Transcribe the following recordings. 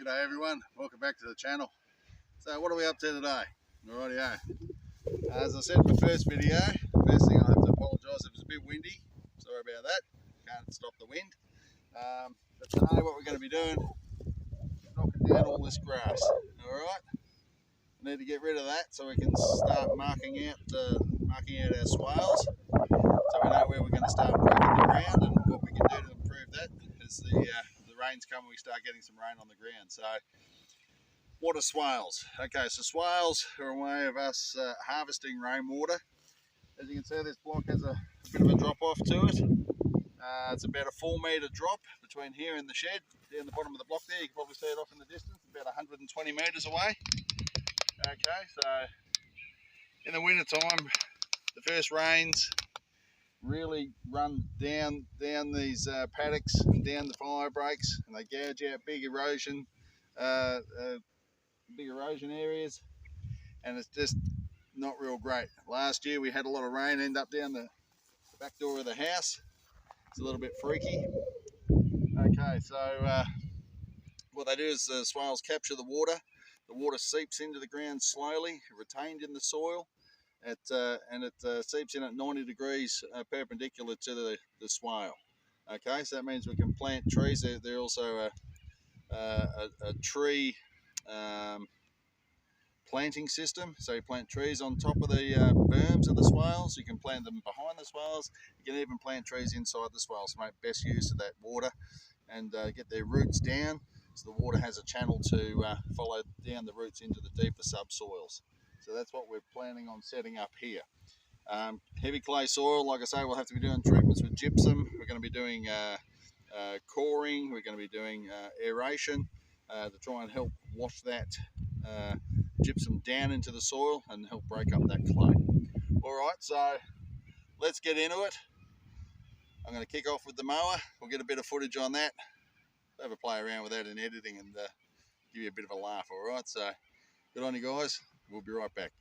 G'day everyone, welcome back to the channel. So what are we up to today? Alrighty, as I said in the first video, first thing I have to apologise if it's a bit windy. Sorry about that, can't stop the wind. But today what we're going to be doing, knocking down all this grass. Alright, we need to get rid of that so we can start marking out our swales. So we know where we're going to start working the ground and what we can do to improve that as the rains come and we start getting some rain on the ground. So what are swales? Okay, so swales are a way of us harvesting rainwater. As you can see, this block has a bit of a drop off to it. It's about a 4 metre drop between here and the shed. Down the bottom of the block there, you can probably see it off in the distance, about 120 metres away. Okay, so in the winter time, the first rains really run down these paddocks and down the fire breaks, and they gouge out big erosion areas, and it's just not real great. Last year we had a lot of rain end up down the back door of the house. It's a little bit freaky. Okay, so what they do is the swales capture the water. The water seeps into the ground slowly, retained in the soil. It seeps in at 90 degrees perpendicular to the swale. Okay, so that means we can plant trees. They're also a tree planting system. So you plant trees on top of the berms of the swales. You can plant them behind the swales. You can even plant trees inside the swales to make best use of that water and get their roots down, so the water has a channel to follow down the roots into the deeper subsoils. So that's what we're planning on setting up here. Heavy clay soil, like I say, we'll have to be doing treatments with gypsum. We're going to be doing coring. We're going to be doing aeration to try and help wash that gypsum down into the soil and help break up that clay. Alright, so let's get into it. I'm going to kick off with the mower. We'll get a bit of footage on that. Have a play around with that in editing and give you a bit of a laugh. Alright, so good on you guys. We'll be right back.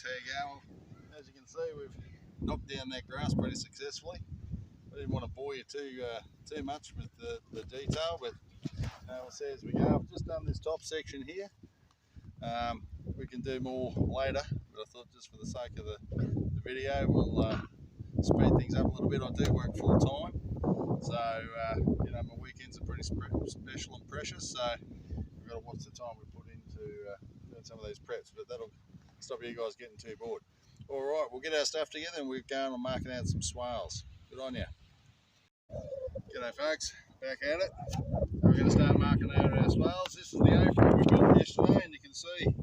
How you going? As you can see, we've knocked down that grass pretty successfully. I didn't want to bore you too much with the detail, but we'll see as we go. I've just done this top section here. We can do more later, but I thought just for the sake of the video, we'll speed things up a little bit. I do work full time, so you know, my weekends are pretty special and precious, so we've got to watch the time we put into doing some of these preps, but that'll stop you guys getting too bored. Alright, we'll get our stuff together and we're going on marking out some swales. Good on you. G'day folks, back at it. We're going to start marking out our swales. This is the A-frame we built yesterday, and you can see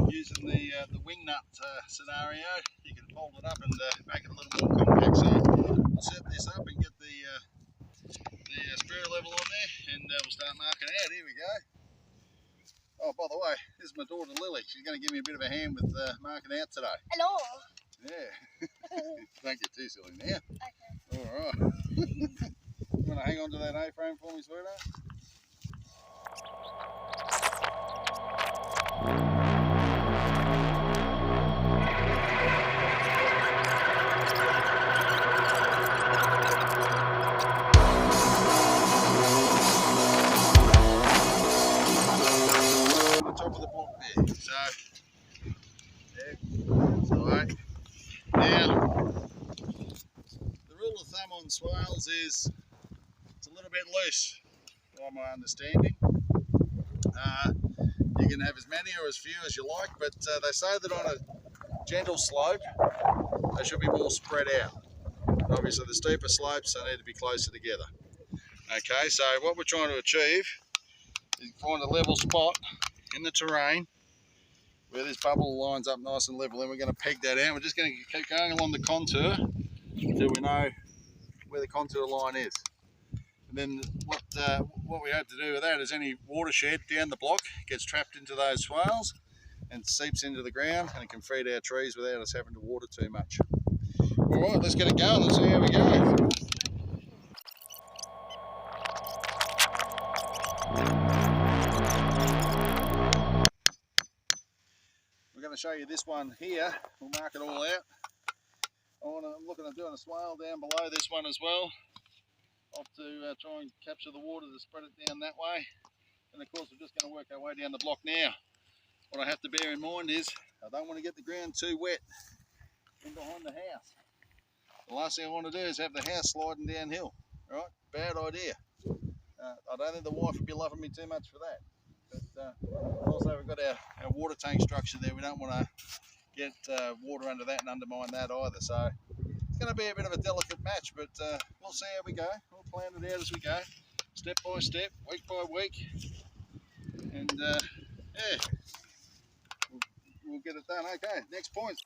using the wing nut scenario, you can fold it up and make it a little more compact. So we'll set this up and get the spirit level on there, and we'll start marking out. Here we go. Oh, by the way, this is my daughter Lily. She's going to give me a bit of a hand with marking out today. Hello. Yeah. Don't get too silly now. Okay. Alright. You want to hang on to that A-frame for me, sweetheart? So, now, the rule of thumb on swales is it's a little bit loose, by my understanding. You can have as many or as few as you like, but they say that on a gentle slope, they should be more spread out. Obviously, the steeper slopes, they need to be closer together. Okay, so what we're trying to achieve is find a level spot in the terrain where this bubble lines up nice and level, and we're going to peg that out. We're just going to keep going along the contour until we know where the contour line is. And then what we hope to do with that is any watershed down the block gets trapped into those swales and seeps into the ground, and it can feed our trees without us having to water too much. All right, let's get it going. Let's see how we go. We're going to show you this one here. We'll mark it all out. I'm looking at doing a swale down below this one as well. Off to try and capture the water to spread it down that way. And of course, we're just going to work our way down the block now. What I have to bear in mind is I don't want to get the ground too wet in behind the house. The last thing I want to do is have the house sliding downhill. All right, bad idea. I don't think the wife would be loving me too much for that. But also we've got our water tank structure there. We don't want to get water under that and undermine that either. So it's going to be a bit of a delicate match, but we'll see how we go. We'll plan it out as we go, step by step, week by week, and yeah, we'll get it done. Okay, next point.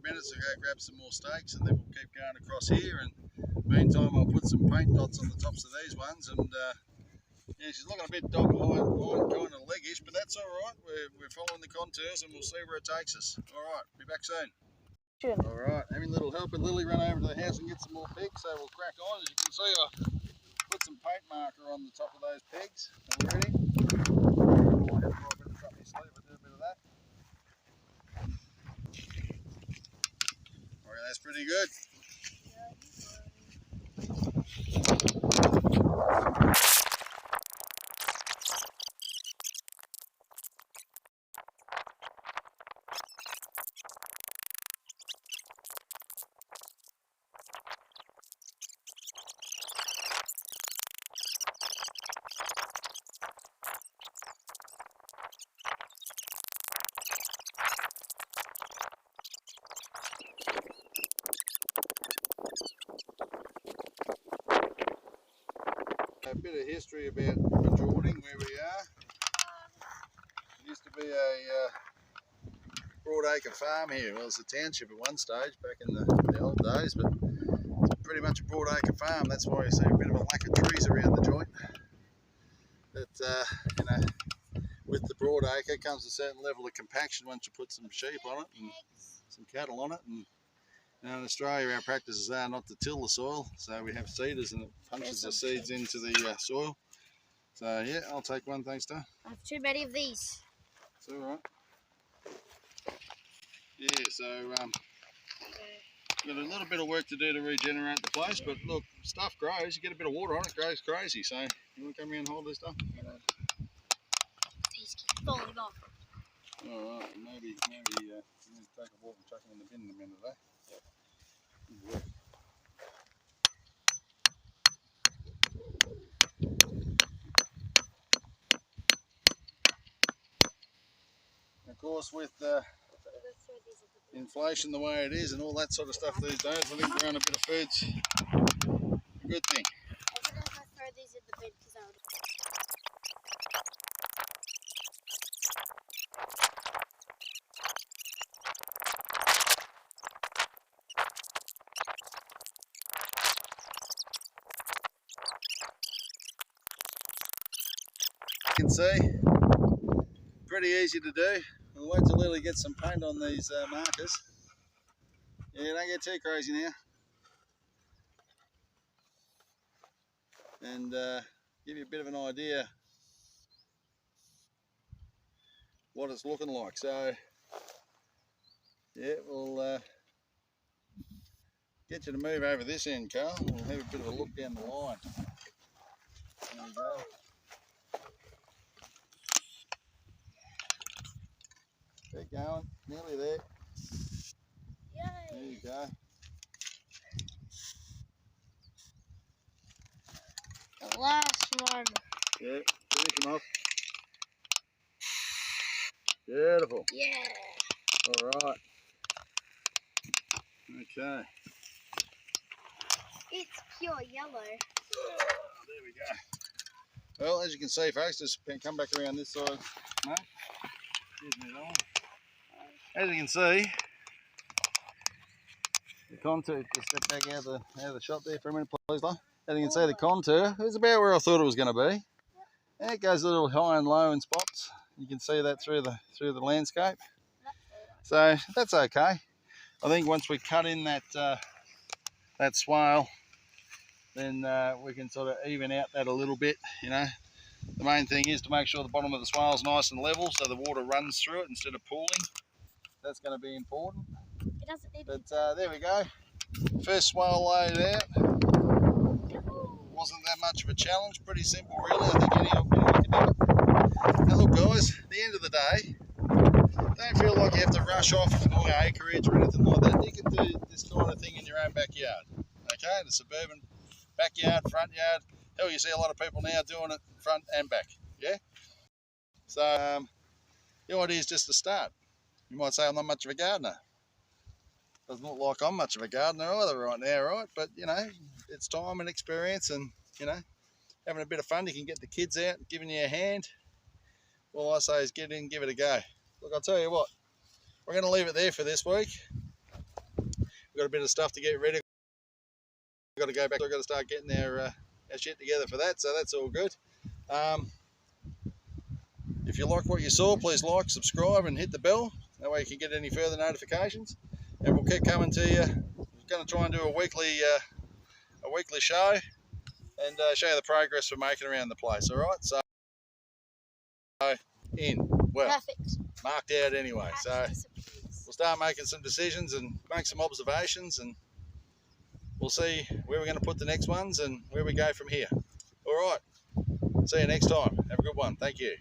Minutes ago, grab some more stakes, and then we'll keep going across here. And meantime, I'll put some paint dots on the tops of these ones. And yeah, she's looking a bit dog kind of leggish, but that's all right. We're following the contours, and we'll see where it takes us. All right, be back soon. Sure. All right, having a little help with Lily run over to the house and get some more pegs. So we'll crack on. As you can see, I put some paint marker on the top of those pegs already. I have a bit of drop my sleeve. I do a bit of that. That's pretty good. A bit of history about Bejoording, where we are. It used to be a broadacre farm here. Well, it was a township at one stage back in the old days, but it's pretty much a broadacre farm. That's why you see a bit of a lack of trees around the joint. But you know, with the broadacre comes a certain level of compaction once you put some sheep on it and some cattle on it. And now in Australia, our practices are not to till the soil, so we have seeders and it punches the seeds into the soil. So yeah, I'll take one, thanks, Dar. I have too many of these. It's all right. Yeah, so we've got a little bit of work to do to regenerate the place, but look, stuff grows. You get a bit of water on it, it grows crazy. So you want to come here and hold this stuff? These keep falling off. All right, maybe you need to take a walk and chuck them in the bin in a minute, eh? Yep. Of course, with inflation the way it is and all that sort of stuff these days, I think growing a bit of food's a good thing. I wonder if I throw these in the bin because I would. can see, pretty easy to do. We'll wait till Lily gets some paint on these markers. Yeah, don't get too crazy now. And give you a bit of an idea what it's looking like. So yeah, we'll get you to move over this end, Carl. We'll have a bit of a look down the line. There we go. Keep going, nearly there. Yay. There you go. The last one. Yeah, finish them off. Beautiful. Yeah. Alright. Okay. It's pure yellow. There we go. Well, as you can see, folks, just come back around this side, mate. Excuse me, Lon. As you can see, the contour, just step back out of the shot there for a minute, please, Lon. As you can see, the contour is about where I thought it was going to be. And it goes a little high and low in spots. You can see that through the landscape. So that's okay. I think once we cut in that swale, then we can sort of even out that a little bit, you know. The main thing is to make sure the bottom of the swale is nice and level so the water runs through it instead of pooling. That's going to be important. It doesn't need But there we go. First swale laid out. Wasn't that much of a challenge. Pretty simple, really. I think anyone can do it. Now look, guys, at the end of the day, don't feel like you have to rush off more acreage or anything like that. You can do this kind of thing in your own backyard. Okay, the suburban backyard, front yard. Hell, you see a lot of people now doing it front and back. Yeah. So the idea is just to start. You might say I'm not much of a gardener. Doesn't look like I'm much of a gardener either right now, right? But you know, it's time and experience, and you know, having a bit of fun. You can get the kids out, giving you a hand. All I say is get in, give it a go. Look, I'll tell you what, we're going to leave it there for this week. We've got a bit of stuff to get ready. We've got to go back. We've got to start getting our shit together for that, so that's all good. If you like what you saw, please like, subscribe and hit the bell. That way you can get any further notifications. And we'll keep coming to you. We're going to try and do a weekly show and show you the progress we're making around the place, all right? So, Perfect. Marked out anyway. So we'll start making some decisions and make some observations, and we'll see where we're going to put the next ones and where we go from here. All right. See you next time. Have a good one. Thank you.